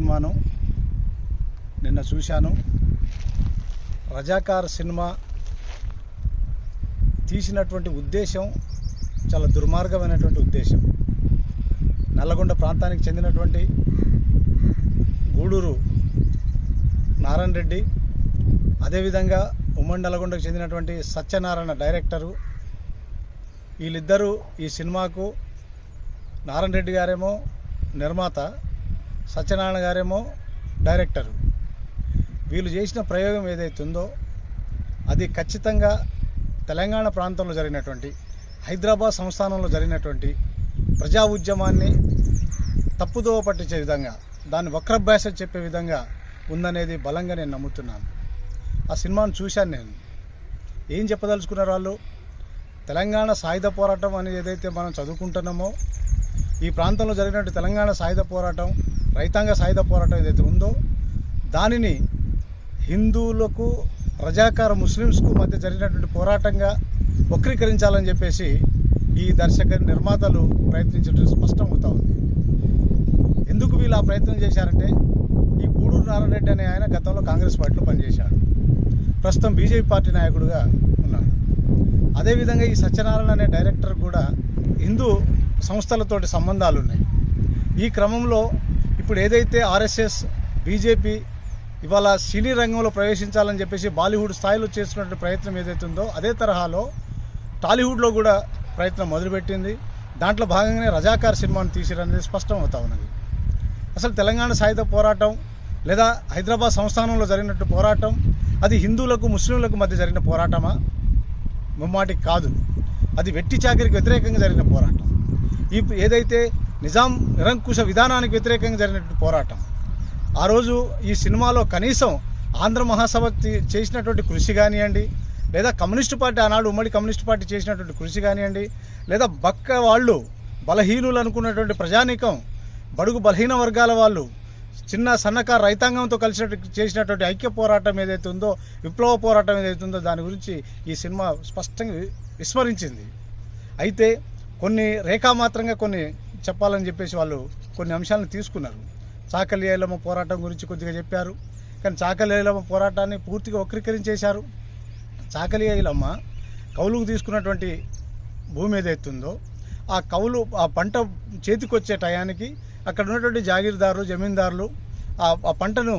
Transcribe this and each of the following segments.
సినిమాను నిన్న చూశాను. రజాకార్ సినిమా తీసినటువంటి ఉద్దేశం చాలా దుర్మార్గమైనటువంటి ఉద్దేశం. నల్లగొండ ప్రాంతానికి చెందినటువంటి గూడూరు నారాయణ రెడ్డి, అదేవిధంగా ఉమ్మడి నల్లగొండకు చెందినటువంటి సత్యనారాయణ డైరెక్టరు, వీళ్ళిద్దరూ ఈ సినిమాకు నారాయణ రెడ్డి గారేమో నిర్మాత, సత్యనారాయణ గారేమో డైరెక్టరు. వీళ్ళు చేసిన ప్రయోగం ఏదైతుందో అది ఖచ్చితంగా తెలంగాణ ప్రాంతంలో జరిగినటువంటి, హైదరాబాద్ సంస్థానంలో జరిగినటువంటి ప్రజా ఉద్యమాన్ని తప్పుదోవ పట్టించే విధంగా, దాన్ని వక్రభాష చెప్పే విధంగా ఉందనేది బలంగా నేను నమ్ముతున్నాను. ఆ సినిమాను చూశాను నేను. ఏం చెప్పదలుచుకున్నారు వాళ్ళు? తెలంగాణ సాయుధ పోరాటం అని ఏదైతే మనం చదువుకుంటున్నామో, ఈ ప్రాంతంలో జరిగినటువంటి తెలంగాణ సాయుధ పోరాటం, రైతాంగ సాయుధ పోరాటం ఏదైతే ఉందో దానిని హిందువులకు, రజాకార ముస్లిమ్స్కు మధ్య జరిగినటువంటి పోరాటంగా వక్రీకరించాలని చెప్పేసి ఈ నిర్మాతలు ప్రయత్నించడం స్పష్టమవుతా ఉంది. ఎందుకు వీళ్ళు ఆ ప్రయత్నం చేశారంటే, ఈ గూడూరు నారాయణ రెడ్డి అనే ఆయన గతంలో కాంగ్రెస్ పార్టీలో పనిచేశాడు, ప్రస్తుతం బీజేపీ పార్టీ నాయకుడిగా ఉన్నాడు. అదేవిధంగా ఈ సత్యనారాయణ అనే డైరెక్టర్ కూడా హిందూ సంస్థలతోటి సంబంధాలు ఉన్నాయి. ఈ క్రమంలో ఇప్పుడు ఏదైతే ఆర్ఎస్ఎస్, బీజేపీ ఇవాళ సినీ రంగంలో ప్రవేశించాలని చెప్పేసి బాలీవుడ్ స్థాయిలో చేస్తున్నటువంటి ప్రయత్నం ఏదైతే ఉందో అదే తరహాలో టాలీవుడ్లో కూడా ప్రయత్నం మొదలుపెట్టింది. దాంట్లో భాగంగానే రజాకార్ సినిమాను తీసిరనేది స్పష్టం అవుతా ఉన్నది. అసలు తెలంగాణ సాయుధ పోరాటం లేదా హైదరాబాద్ సంస్థానంలో జరిగినట్టు పోరాటం అది హిందువులకు, ముస్లింలకు మధ్య జరిగిన పోరాటమా? ముమ్మాటికి కాదు. అది వెట్టి చాకిరికి వ్యతిరేకంగా జరిగిన పోరాటం. ఈ ఏదైతే నిజాం నిరంకుశ విధానానికి వ్యతిరేకంగా జరిగినటువంటి పోరాటం. ఆ రోజు ఈ సినిమాలో కనీసం ఆంధ్ర మహాసభ చేసినటువంటి కృషి కానివ్వండి, లేదా కమ్యూనిస్టు పార్టీ ఆనాడు ఉమ్మడి కమ్యూనిస్టు పార్టీ చేసినటువంటి కృషి కానివ్వండి, లేదా బక్క వాళ్ళు, బలహీనులు అనుకున్నటువంటి ప్రజానీకం, బడుగు బలహీన వర్గాల వాళ్ళు, చిన్న సన్నకారు రైతాంగంతో కలిసినట్టు చేసినటువంటి ఐక్య పోరాటం ఏదైతే ఉందో, విప్లవ పోరాటం ఏదైతే ఉందో దాని గురించి ఈ సినిమా స్పష్టంగా విస్మరించింది. అయితే కొన్ని రేఖామాత్రంగా కొన్ని చెప్పాలని చెప్పేసి వాళ్ళు కొన్ని అంశాలను తీసుకున్నారు. చాకలి ఐలమ్మ పోరాటం గురించి కొద్దిగా చెప్పారు, కానీ చాకలి ఐలమ్మ పోరాటాన్ని పూర్తిగా వక్రీకరించేశారు. చాకలి ఐలమ్మ కౌలుకు తీసుకున్నటువంటి భూమి ఏదైతుందో ఆ కౌలు, ఆ పంట చేతికొచ్చే టయానికి అక్కడ ఉన్నటువంటి జాగీర్దారులు, జమీందారులు ఆ పంటను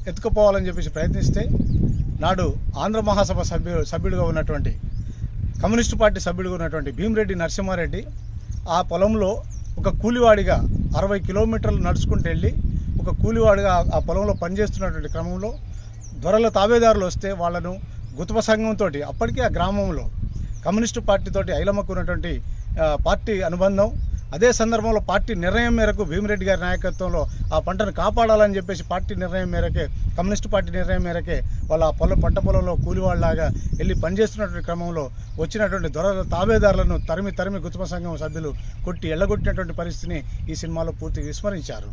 ఎత్తుకుపోవాలని చెప్పేసి ప్రయత్నిస్తే నాడు ఆంధ్ర మహాసభ సభ్యుడిగా ఉన్నటువంటి, కమ్యూనిస్టు పార్టీ సభ్యుడిగా ఉన్నటువంటి భీమిరెడ్డి నరసింహారెడ్డి ఆ పొలంలో ఒక కూలివాడిగా 60 కిలోమీటర్లు నడుచుకుంటూ వెళ్ళి ఒక కూలివాడిగా ఆ పొలంలో పనిచేస్తున్నటువంటి క్రమంలో దొరల తాబేదారులు వస్తే వాళ్ళను గుత్ప సంఘంతో, అప్పటికే ఆ గ్రామంలో కమ్యూనిస్టు పార్టీతోటి ఐలమ్మకు ఉన్నటువంటి పార్టీ అనుబంధం, అదే సందర్భంలో పార్టీ నిర్ణయం మేరకు భీమిరెడ్డి గారి నాయకత్వంలో ఆ పంటను కాపాడాలని చెప్పేసి పార్టీ నిర్ణయం మేరకే, కమ్యూనిస్టు పార్టీ నిర్ణయం మేరకే వాళ్ళ ఆ పంట పొలంలో కూలివాళ్ళలాగా వెళ్ళి పనిచేస్తున్నటువంటి క్రమంలో వచ్చినటువంటి దొరల తాబేదారులను తరిమి గుత్ప సంఘం సభ్యులు కొట్టి ఎళ్లగొట్టినటువంటి పరిస్థితిని ఈ సినిమాలో పూర్తిగా విస్మరించారు.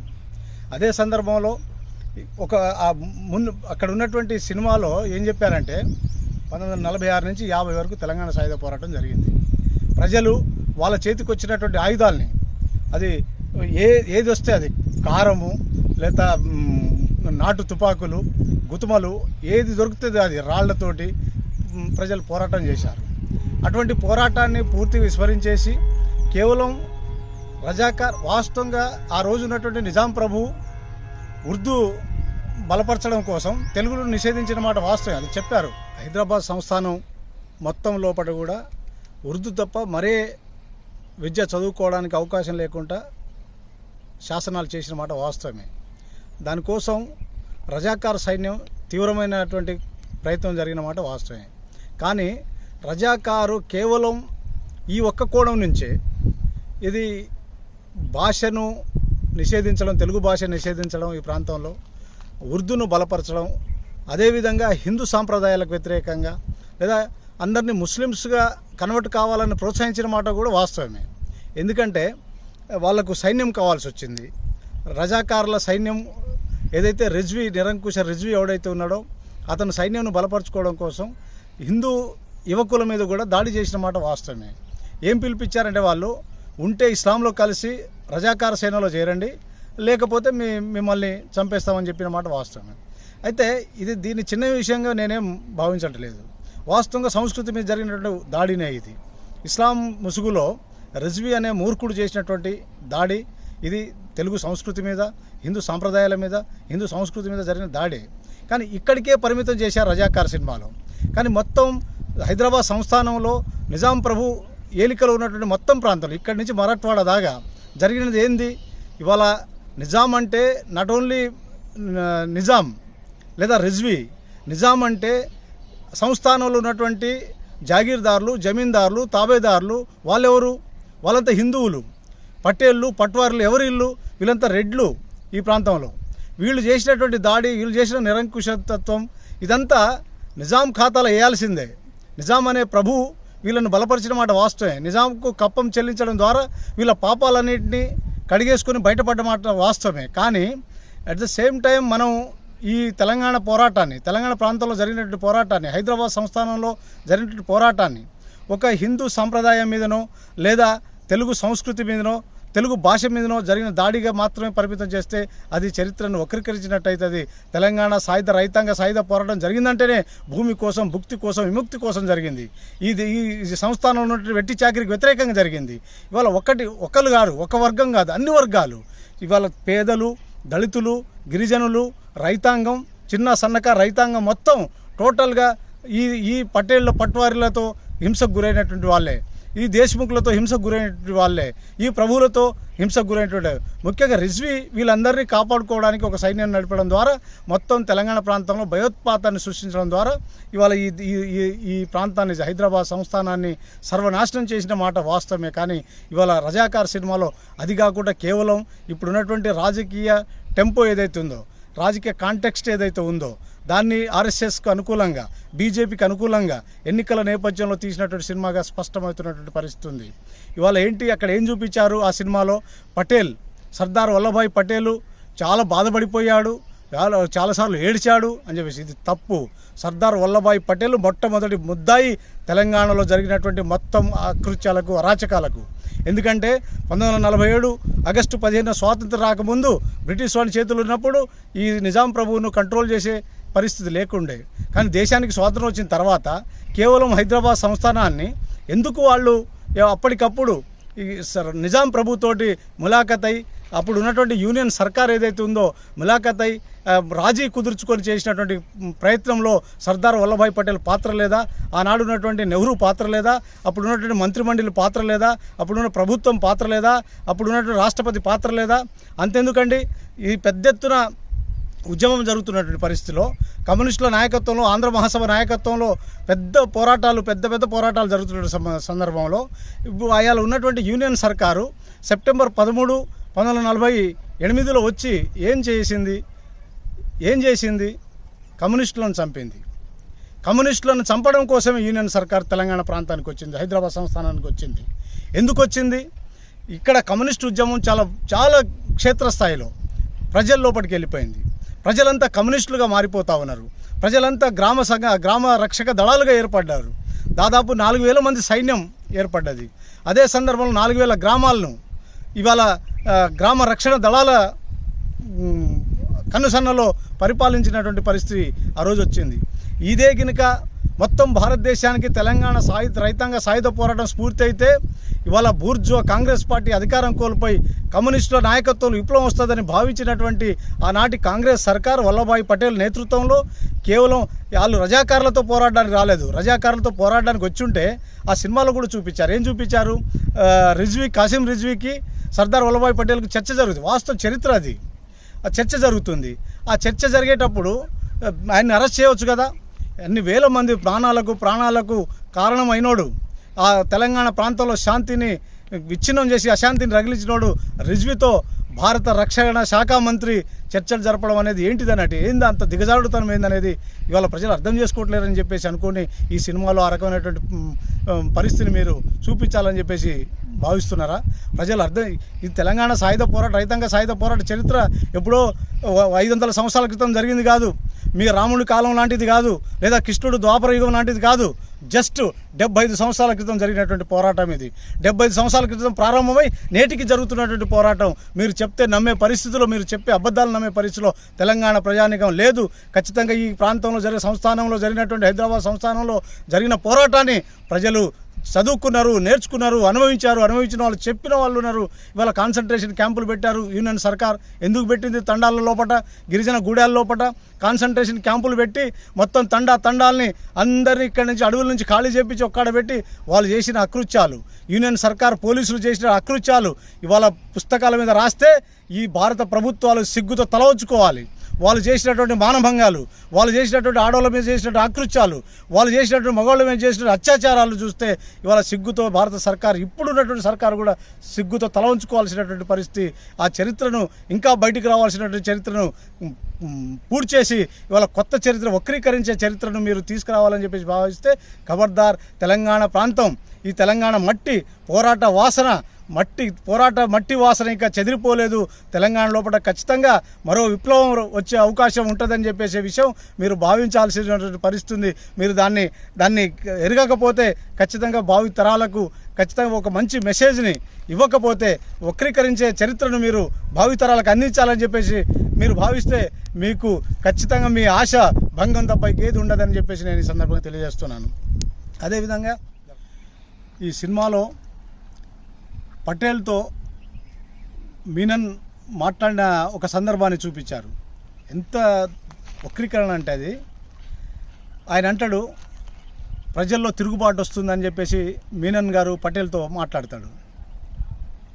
అదే సందర్భంలో అక్కడ ఉన్నటువంటి సినిమాలో ఏం చెప్పారంటే 1946 నుంచి 50 వరకు తెలంగాణ సాయుధ పోరాటం జరిగింది. ప్రజలు వాళ్ళ చేతికి వచ్చినటువంటి ఆయుధాలని, అది ఏది వస్తే అది కారము, లేదా నాటు తుపాకులు, గుతుమలు, ఏది దొరుకుతుంది అది రాళ్లతోటి ప్రజలు పోరాటం చేశారు. అటువంటి పోరాటాన్ని పూర్తిగా విస్మరించేసి కేవలం రజాకార్, వాస్తవంగా ఆ రోజు ఉన్నటువంటి నిజాం ప్రభు ఉర్దూ బలపరచడం కోసం తెలుగును నిషేధించిన మాట వాస్తవం, అది చెప్పారు. హైదరాబాద్ సంస్థానం మొత్తం లోపల కూడా ఉర్దూ తప్ప మరే విద్య చదువుకోవడానికి అవకాశం లేకుండా శాసనాలు చేసిన మాట వాస్తవమే. దానికోసం రజాకార్ సైన్యం తీవ్రమైనటువంటి ప్రయత్నం జరిగిన మాట వాస్తవమే. కానీ రజాకారు కేవలం ఈ ఒక్క కోణం నుంచే ఇది భాషను నిషేధించడం, తెలుగు భాష నిషేధించడం, ఈ ప్రాంతంలో ఉర్దూను బలపరచడం, అదేవిధంగా హిందూ సాంప్రదాయాలకు వ్యతిరేకంగా లేదా అందరినీ ముస్లిమ్స్గా కన్వర్ట్ కావాలని ప్రోత్సహించిన మాట కూడా వాస్తవమే. ఎందుకంటే వాళ్లకు సైన్యం కావాల్సి వచ్చింది. రజాకారుల సైన్యం ఏదైతే నిరంకుశ రిజ్వీ ఎవడైతే ఉన్నాడో అతను సైన్యాన్ని బలపరచుకోవడం కోసం హిందూ యువకుల మీద కూడా దాడి చేసిన మాట వాస్తవమే. ఏం పిలిపించారంటే వాళ్ళు ఉంటే ఇస్లాంలో కలిసి రజాకార సేనలో చేరండి, లేకపోతే మిమ్మల్ని చంపేస్తామని చెప్పిన మాట వాస్తవమే. అయితే దీన్ని చిన్న విషయంగా నేనేం భావించట్లేదు. వాస్తవంగా సంస్కృతి మీద జరిగినటువంటి దాడినే ఇది. ఇస్లాం ముసుగులో రిజ్వీ అనే మూర్ఖుడు చేసినటువంటి దాడి ఇది తెలుగు సంస్కృతి మీద, హిందూ సాంప్రదాయాల మీద, హిందూ సంస్కృతి మీద జరిగిన దాడి. కానీ ఇక్కడికే పరిమితం చేశారు రజాకార్ సినిమాలో. కానీ మొత్తం హైదరాబాద్ సంస్థానంలో నిజాం ప్రభు ఏలికలో ఉన్నటువంటి మొత్తం ప్రాంతాలు ఇక్కడి నుంచి మరాఠ్వాడ దాకా జరిగినది ఏంది? ఇవాళ నిజాం అంటే నాట్ ఓన్లీ నిజాం లేదా రిజ్వీ. నిజాం అంటే సంస్థానంలో ఉన్నటువంటి జాగీర్దారులు, జమీందారులు, తాబేదారులు. వాళ్ళెవరు? వాళ్ళంతా హిందువులు. పటేళ్ళు, పట్వార్లు ఎవరి ఇల్లు? వీళ్ళంతా రెడ్లు ఈ ప్రాంతంలో. వీళ్ళు చేసినటువంటి దాడి, వీళ్ళు చేసిన నిరంకుశతత్వం ఇదంతా నిజాం ఖాతాలో వేయాల్సిందే. నిజాం అనే ప్రభు వీళ్ళను బలపరిచిన మాట వాస్తవమే. నిజాంకు కప్పం చెల్లించడం ద్వారా వీళ్ళ పాపాలన్నింటినీ కడిగేసుకొని బయటపడ్డ మాట వాస్తవమే. కానీ అట్ ద సేమ్ టైం మనం ఈ తెలంగాణ పోరాటాన్ని, తెలంగాణ ప్రాంతంలో జరిగినటువంటి పోరాటాన్ని, హైదరాబాద్ సంస్థానంలో జరిగినటువంటి పోరాటాన్ని ఒక హిందూ సంప్రదాయం మీదనో లేదా తెలుగు సంస్కృతి మీదనో తెలుగు భాష మీదనో జరిగిన దాడిగా మాత్రమే పరిమితం చేస్తే అది చరిత్రను వక్రీకరించినట్టయితే. తెలంగాణ సాయుధ రైతాంగ సాయుధ పోరాటం జరిగిందంటేనే భూమి కోసం, భుక్తి కోసం, విముక్తి కోసం జరిగింది. ఈ సంస్థానంలో ఉన్నటువంటి వెట్టి చాకిరికి వ్యతిరేకంగా జరిగింది. ఇవాళ ఒకళ్ళు కాదు, ఒక వర్గం కాదు, అన్ని వర్గాలు ఇవాళ పేదలు, దళితులు, గిరిజనులు, రైతాంగం, చిన్న సన్నకారు రైతాంగం మొత్తం టోటల్గా ఈ పటేళ్ళ పట్వారీలతో హింసకు గురైనటువంటి వాళ్ళే, ఈ దేశముఖులతో హింసకు గురైనటువంటి వాళ్ళే, ఈ ప్రభువులతో హింసకు గురైనటువంటి ముఖ్యంగా రిజ్వీ వీళ్ళందరినీ కాపాడుకోవడానికి ఒక సైన్యాన్ని నడపడం ద్వారా మొత్తం తెలంగాణ ప్రాంతంలో భయోత్పాతాన్ని సృష్టించడం ద్వారా ఇవాళ ఈ ప్రాంతాన్ని, హైదరాబాద్ సంస్థానాన్ని సర్వనాశనం చేసిన మాట వాస్తవమే. కానీ ఇవాళ రజాకార్ సినిమాలో అది కాకుండా కేవలం ఇప్పుడున్నటువంటి రాజకీయ టెంపో ఏదైతే ఉందో, రాజకీయ కాంటెక్స్ట్ ఏదైతే ఉందో దాన్ని ఆర్ఎస్ఎస్కు అనుకూలంగా, బీజేపీకి అనుకూలంగా ఎన్నికల నేపథ్యంలో తీసినటువంటి సినిమాగా స్పష్టమవుతున్నటువంటి పరిస్థితి ఉంది. ఇవాళ అక్కడ ఏం చూపించారు ఆ సినిమాలో? పటేల్, సర్దార్ వల్లభాయ్ పటేల్ చాలా బాధపడిపోయాడు, చాలాసార్లు ఏడ్చాడు అని చెప్పేసి. ఇది తప్పు. సర్దార్ వల్లభాయ్ పటేల్ మొట్టమొదటి ముద్దాయి తెలంగాణలో జరిగినటువంటి మొత్తం అకృత్యాలకు, అరాచకాలకు. ఎందుకంటే 1947 ఆగస్టు 15 స్వాతంత్రం రాకముందు బ్రిటిష్ వాళ్ళ చేతులు ఉన్నప్పుడు ఈ నిజాం ప్రభువును కంట్రోల్ చేసే పరిస్థితి లేకుండే. కానీ దేశానికి స్వాతంత్రం వచ్చిన తర్వాత కేవలం హైదరాబాద్ సంస్థానాన్ని ఎందుకు వాళ్ళు అప్పటికప్పుడు ఈ నిజాం ప్రభుతోటి ములాఖత్ అయి, అప్పుడు ఉన్నటువంటి యూనియన్ సర్కార్ ఏదైతే ఉందో ములాఖత్ అయి రాజీ కుదుర్చుకొని చేసినటువంటి ప్రయత్నంలో సర్దార్ వల్లభాయ్ పటేల్ పాత్ర లేదా? ఆనాడు ఉన్నటువంటి నెహ్రూ పాత్ర లేదా? అప్పుడు ఉన్నటువంటి మంత్రిమండలి పాత్ర లేదా? అప్పుడున్న ప్రభుత్వం పాత్ర లేదా? అప్పుడు ఉన్నటువంటి రాష్ట్రపతి పాత్ర లేదా? అంతెందుకండి, ఈ పెద్ద ఎత్తున ఉద్యమం జరుగుతున్నటువంటి పరిస్థితిలో కమ్యూనిస్టుల నాయకత్వంలో, ఆంధ్ర మహాసభ నాయకత్వంలో పెద్ద పోరాటాలు జరుగుతున్న సందర్భంలో ఇప్పుడు అయాల ఉన్నటువంటి యూనియన్ సర్కారు సెప్టెంబర్ 13, 1948లో వచ్చి ఏం చేసింది? కమ్యూనిస్టులను చంపింది. కమ్యూనిస్టులను చంపడం కోసమే యూనియన్ సర్కార్ తెలంగాణ ప్రాంతానికి వచ్చింది, హైదరాబాద్ సంస్థానానికి వచ్చింది. ఎందుకు వచ్చింది? ఇక్కడ కమ్యూనిస్ట్ ఉద్యమం చాలా క్షేత్రస్థాయిలో ప్రజల లోపలికి వెళ్ళిపోయింది. ప్రజలంతా కమ్యూనిస్టులుగా మారిపోతూ ఉన్నారు. ప్రజలంతా గ్రామ రక్షక దళాలుగా ఏర్పడ్డారు. దాదాపు 4000 మంది సైన్యం ఏర్పడ్డది. అదే సందర్భంలో 4000 గ్రామాలను ఇవాళ గ్రామ రక్షణ దళాల కనుసన్నలో పరిపాలించినటువంటి పరిస్థితి ఆ రోజు వచ్చింది. ఇదే గినక మొత్తం భారతదేశానికి తెలంగాణ రైతాంగ సాయుధ పోరాటం స్ఫూర్తి అయితే ఇవాళ బూర్జువా కాంగ్రెస్ పార్టీ అధికారం కోల్పోయి కమ్యూనిస్టుల నాయకత్వంలో విప్లవం వస్తుందని భావించినటువంటి ఆనాటి కాంగ్రెస్ సర్కార్ వల్లభాయ్ పటేల్ నేతృత్వంలో కేవలం వాళ్ళు రజాకారులతో పోరాడడానికి రాలేదు. రజాకారులతో పోరాడడానికి వచ్చుంటే ఆ సినిమాలో కూడా చూపించారు. ఏం చూపించారు? కాసిం రిజ్వీకి సర్దార్ వల్లభాయ్ పటేల్కి చర్చ జరుగుతుంది. వాస్తవ చరిత్ర అది. ఆ చర్చ జరుగుతుంది. ఆ చర్చ జరిగేటప్పుడు ఆయన్ని అరెస్ట్ చేయవచ్చు కదా. అన్ని వేల మంది ప్రాణాలకు కారణమైనోడు, ఆ తెలంగాణ ప్రాంతంలో శాంతిని విచ్ఛిన్నం చేసి అశాంతిని రగిలించినోడు రిజ్వీతో భారత రక్షణ శాఖ మంత్రి చర్చలు జరపడం అనేది ఏంటిదన్నట్టు, అంత దిగజారుడుతనం ఏందనేది ఇవాళ ప్రజలు అర్థం చేసుకోవట్లేరని చెప్పేసి అనుకుని ఈ సినిమాలో ఆ రకమైనటువంటి పరిస్థితిని మీరు చూపించాలని చెప్పేసి భావిస్తున్నారా? ప్రజలు ఇది తెలంగాణ సాయుధ పోరాట రైతాంగ సాయుధ పోరాట చరిత్ర ఎప్పుడో 500 సంవత్సరాల క్రితం జరిగింది కాదు. మీ రాముడి కాలం లాంటిది కాదు, లేదా కృష్ణుడు ద్వాపర యుగం లాంటిది కాదు. జస్ట్ 75 సంవత్సరాల క్రితం జరిగినటువంటి పోరాటం ఇది. 75 సంవత్సరాల క్రితం ప్రారంభమై నేటికి జరుగుతున్నటువంటి పోరాటం. మీరు చెప్తే నమ్మే పరిస్థితిలో, మీరు చెప్పే అబద్ధాలు నమ్మే పరిస్థితిలో తెలంగాణ ప్రజానీకం లేదు. ఖచ్చితంగా ఈ ప్రాంతంలో సంస్థానంలో జరిగినటువంటి హైదరాబాద్ సంస్థానంలో జరిగిన పోరాటాన్ని ప్రజలు చదువుకున్నారు, నేర్చుకున్నారు, అనుభవించిన వాళ్ళు చెప్పిన వాళ్ళు ఉన్నారు. ఇవాళ కాన్సన్ట్రేషన్ క్యాంపులు పెట్టారు యూనియన్ సర్కార్. ఎందుకు పెట్టింది? తండాల లోపట, గిరిజన గూడాల లోపట కాన్సన్ట్రేషన్ క్యాంపులు పెట్టి మొత్తం తండాల్ని అందరినీ ఇక్కడి నుంచి అడవుల నుంచి ఖాళీ చేపించి ఒక్కడ పెట్టి వాళ్ళు చేసిన అకృత్యాలు, యూనియన్ సర్కార్ పోలీసులు చేసిన అకృత్యాలు ఇవాళ పుస్తకాల మీద రాస్తే ఈ భారత ప్రభుత్వాలు సిగ్గుతో తలవంచుకోవాలి. వాళ్ళు చేసినటువంటి మానభంగాలు, వాళ్ళు చేసినటువంటి ఆడవాళ్ళ మీద చేసినటువంటి అకృత్యాలు, వాళ్ళు చేసినటువంటి మగవాళ్ళ మీద చేసినటువంటి అత్యాచారాలు చూస్తే ఇవాళ సిగ్గుతో భారత సర్కారు, ఇప్పుడున్నటువంటి సర్కారు కూడా సిగ్గుతో తల ఉంచుకోవాల్సినటువంటి పరిస్థితి. ఆ చరిత్రను, ఇంకా బయటికి రావాల్సినటువంటి చరిత్రను పూర్తి చేసి ఇవాళ కొత్త చరిత్ర, వక్రీకరించే చరిత్రను మీరు తీసుకురావాలని చెప్పేసి భావిస్తే ఖబర్దార్. తెలంగాణ ప్రాంతం, ఈ తెలంగాణ మట్టి పోరాట వాసన ఇంకా చెదిరిపోలేదు. తెలంగాణ లోపల ఖచ్చితంగా మరో విప్లవం వచ్చే అవకాశం ఉంటుందని చెప్పేసే విషయం మీరు భావించాల్సినటువంటి పరిస్థితి. మీరు దాన్ని ఎరగకపోతే ఖచ్చితంగా భావి తరాలకు ఖచ్చితంగా ఒక మంచి మెసేజ్ని ఇవ్వకపోతే, వక్రీకరించే చరిత్రను మీరు భావితరాలకు అందించాలని చెప్పేసి మీరు భావిస్తే మీకు ఖచ్చితంగా మీ ఆశ భంగం తప్ప ఏది ఉండదని చెప్పేసి నేను ఈ సందర్భంగా తెలియజేస్తున్నాను. అదేవిధంగా ఈ సినిమాలో పటేల్తో మీనన్ మాట్లాడిన ఒక సందర్భాన్ని చూపించారు. ఎంత వక్రీకరణ అంటే అది. ఆయన అంటాడు ప్రజల్లో తిరుగుబాటు వస్తుందని చెప్పేసి మీనన్ గారు పటేల్తో మాట్లాడతాడు.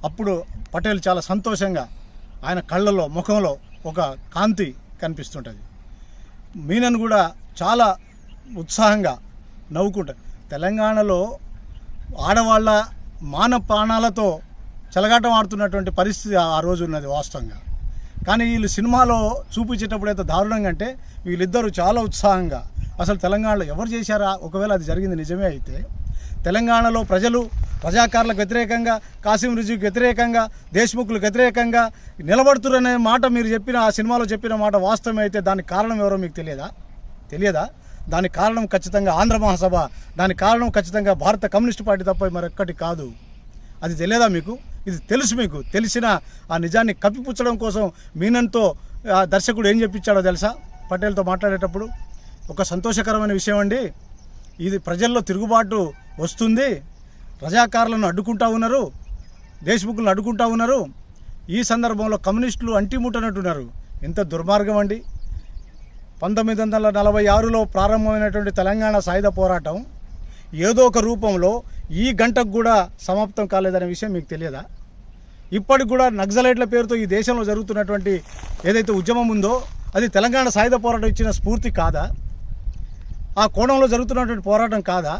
అప్పుడు పటేల్ చాలా సంతోషంగా, ఆయన కళ్ళలో, ముఖంలో ఒక కాంతి కనిపిస్తుంటుంది. మీనన్ కూడా చాలా ఉత్సాహంగా నవ్వుకుంటాడు. తెలంగాణలో ఆడవాళ్ళ మాన ప్రాణాలతో చెలగాటం ఆడుతున్నటువంటి పరిస్థితి ఆ రోజు ఉన్నది వాస్తవంగా. కానీ వీళ్ళు సినిమాలో చూపించేటప్పుడు అయితే దారుణంగా అంటే వీళ్ళిద్దరూ చాలా ఉత్సాహంగా, అసలు తెలంగాణలో ఎవరు చేశారా? ఒకవేళ అది జరిగింది నిజమే అయితే తెలంగాణలో ప్రజలు రజాకారులకు వ్యతిరేకంగా, కాసిం రిజ్వీకి వ్యతిరేకంగా, దేశ్ముఖ్లకు వ్యతిరేకంగా నిలబడుతురనే మాట మీరు చెప్పిన, ఆ సినిమాలో చెప్పిన మాట వాస్తవమే అయితే దానికి కారణం ఎవరో మీకు తెలియదా? దానికి కారణం ఖచ్చితంగా ఆంధ్ర మహాసభ, దానికి కారణం ఖచ్చితంగా భారత కమ్యూనిస్ట్ పార్టీ తప్ప మరొక్కటి కాదు. అది తెలియదా మీకు? ఇది తెలుసు. మీకు తెలిసిన ఆ నిజాన్ని కప్పిపుచ్చడం కోసం మీనన్తో దర్శకుడు ఏం చెప్పించాడో తెలుసా? పటేల్తో మాట్లాడేటప్పుడు ఒక సంతోషకరమైన విషయం అండి, ఇది ప్రజల్లో తిరుగుబాటు వస్తుంది, రజాకారులను అడ్డుకుంటా ఉన్నారు, దేశ్ముఖులను అడ్డుకుంటా ఉన్నారు, ఈ సందర్భంలో కమ్యూనిస్టులు అంటిముట్టనట్టున్నారు. ఎంత దుర్మార్గం అండి. 1946లో ప్రారంభమైనటువంటి తెలంగాణ సాయుధ పోరాటం ఏదో ఒక రూపంలో ఈ గంటకు కూడా సమాప్తం కాలేదనే విషయం మీకు తెలియదా? ఇప్పటికి కూడా నక్సలైట్ల పేరుతో ఈ దేశంలో జరుగుతున్నటువంటి ఏదైతే ఉద్యమం ఉందో అది తెలంగాణ సాయుధ పోరాటం ఇచ్చిన స్ఫూర్తి కాదా? ఆ కోణంలో జరుగుతున్నటువంటి పోరాటం కాదా?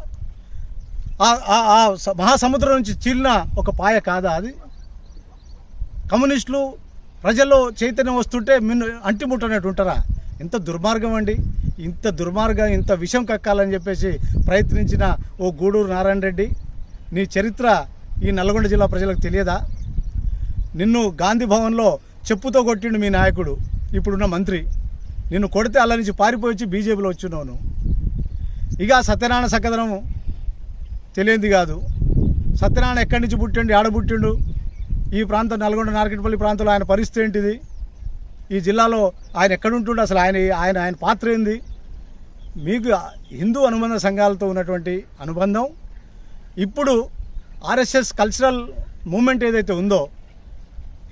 ఆ మహాసముద్రం నుంచి చీలిన ఒక పాయ కాదా అది? కమ్యూనిస్టులు ప్రజల్లో చైతన్యం వస్తుంటే అంటిముట్టనట్టు ఉంటారా? ఎంత దుర్మార్గం అండి. ఇంత విషం కక్కాలని చెప్పేసి ప్రయత్నించిన ఓ గూడూరు నారాయణ రెడ్డి, నీ చరిత్ర ఈ నల్గొండ జిల్లా ప్రజలకు తెలియదా? నిన్ను గాంధీ భవన్లో చెప్పుతో కొట్టిండు మీ నాయకుడు, ఇప్పుడున్న మంత్రి. నిన్ను కొడితే అలా నుంచి పారిపోయి బీజేపీలో వచ్చినావు నువ్వు. ఇక సత్యనారాయణ సకదనం తెలియంది కాదు. సత్యనారాయణ ఎక్కడి నుంచి పుట్టిండు, ఆడ పుట్టిండు, ఈ ప్రాంతం నల్గొండ నార్కెట్పల్లి ప్రాంతంలో ఆయన పరిస్థితి ఏంటిది, ఈ జిల్లాలో ఆయన ఎక్కడుంటుండే, అసలు ఆయన పాత్ర ఏంది? మీకు హిందూ అనుబంధ సంఘాలతో ఉన్నటువంటి అనుబంధం, ఇప్పుడు ఆర్ఎస్ఎస్ కల్చరల్ మూమెంట్ ఏదైతే ఉందో,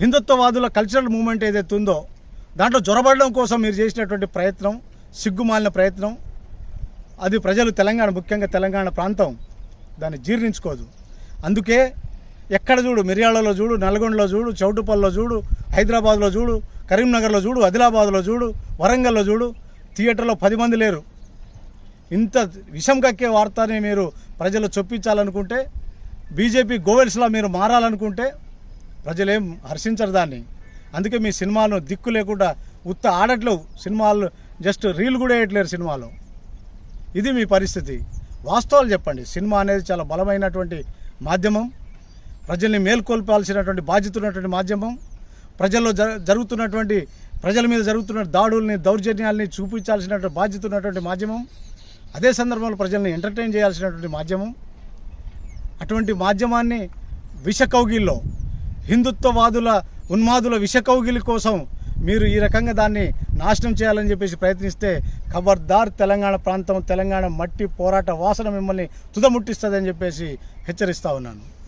హిందుత్వవాదుల కల్చరల్ మూమెంట్ ఏదైతే ఉందో, దాంట్లో జొరబడడం కోసం మీరు చేసినటువంటి ప్రయత్నం, సిగ్గుమాలిన ప్రయత్నం, అది ప్రజలు ముఖ్యంగా తెలంగాణ ప్రాంతం దాన్ని జీర్ణించుకోదు. అందుకే ఎక్కడ చూడు, మిర్యాలలో చూడు, నల్గొండలో చూడు, చౌటుపల్లిలో చూడు, హైదరాబాద్లో చూడు, కరీంనగర్లో చూడు, ఆదిలాబాద్లో చూడు, వరంగల్లో చూడు, థియేటర్లో 10 మంది లేరు. ఇంత విషం కక్కే వార్తని మీరు ప్రజలు చొప్పించాలనుకుంటే, బీజేపీ గోవెల్స్లా మీరు మారాలనుకుంటే ప్రజలేం హర్షించరు దాన్ని. అందుకే మీ సినిమాను దిక్కు లేకుండా ఉత్త ఆడట్లేవు, సినిమాలు జస్ట్ రీల్ కూడా వేయట్లేరు సినిమాలో. ఇది మీ పరిస్థితి. వాస్తవాలు చెప్పండి. సినిమా అనేది చాలా బలమైనటువంటి మాధ్యమం. ప్రజల్ని మేల్కొల్పాల్సినటువంటి బాధ్యత ఉన్నటువంటి మాధ్యమం. ప్రజల్లో ప్రజల మీద జరుగుతున్న దాడుల్ని, దౌర్జన్యాల్ని చూపించాల్సినటువంటి బాధ్యత ఉన్నటువంటి మాధ్యమం. అదే సందర్భంలో ప్రజల్ని ఎంటర్టైన్ చేయాల్సినటువంటి మాధ్యమం. అటువంటి మాధ్యమాన్ని విషకౌగిల్లో, హిందుత్వవాదుల ఉన్మాదుల విషకౌగిలి కోసం మీరు ఈ రకంగా దాన్ని నాశనం చేయాలని చెప్పేసి ప్రయత్నిస్తే ఖబర్దార్, తెలంగాణ ప్రాంతం, తెలంగాణ మట్టి పోరాట వాసన మిమ్మల్ని తుదముట్టిస్తుందని చెప్పేసి హెచ్చరిస్తూ ఉన్నాను.